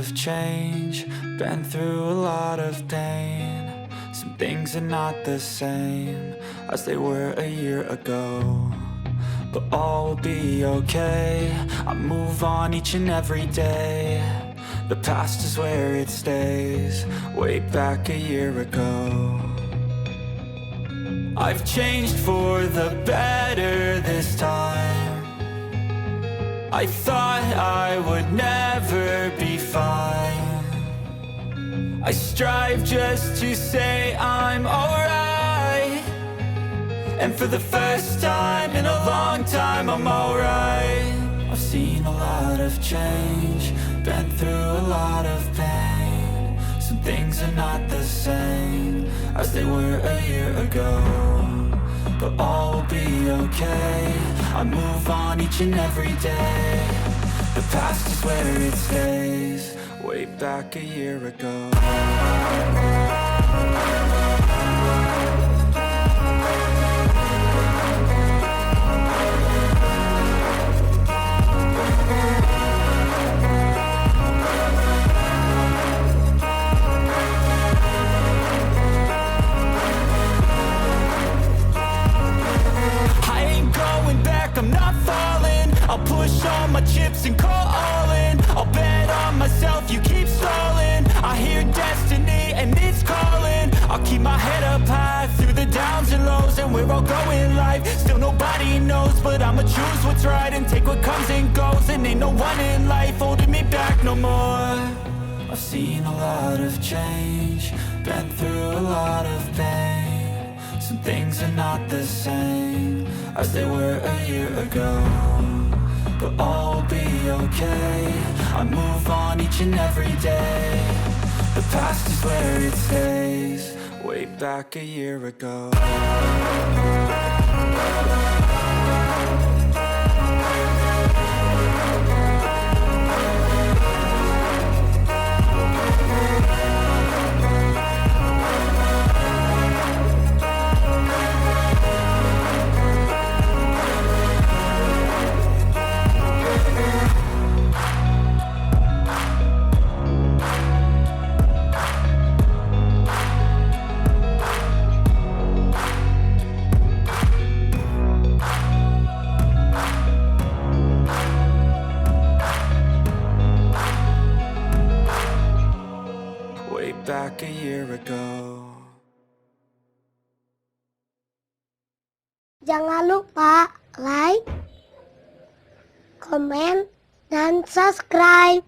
of change, been through a lot of pain. Some things are not the same as they were a year ago, but all will be okay. I move on each and every day. The past is where it stays, way back a year ago. I've changed for the better this time. I thought I would never be fine. I strive just to say I'm alright, and for the first time in a long time I'm alright. I've seen a lot of change, been through a lot of pain. Some things are not the same as they were a year ago, but all will be okay. I move on each and every day. The past is where it stays, way back a year ago. I'm not falling, I'll push all my chips and call all in. I'll bet on myself, you keep stalling. I hear destiny and it's calling. I'll keep my head up high through the downs and lows, and we're all going life. Still nobody knows, but I'ma choose what's right and take what comes and goes. And ain't no one in life holding me back no more. I've seen a lot of change, been through a lot of pain. Some things are not the same as they were a year ago, but all will be okay. I move on each and every day. The past is where it stays, way back a year ago. Back a year ago. Jangan lupa like, komen, dan subscribe.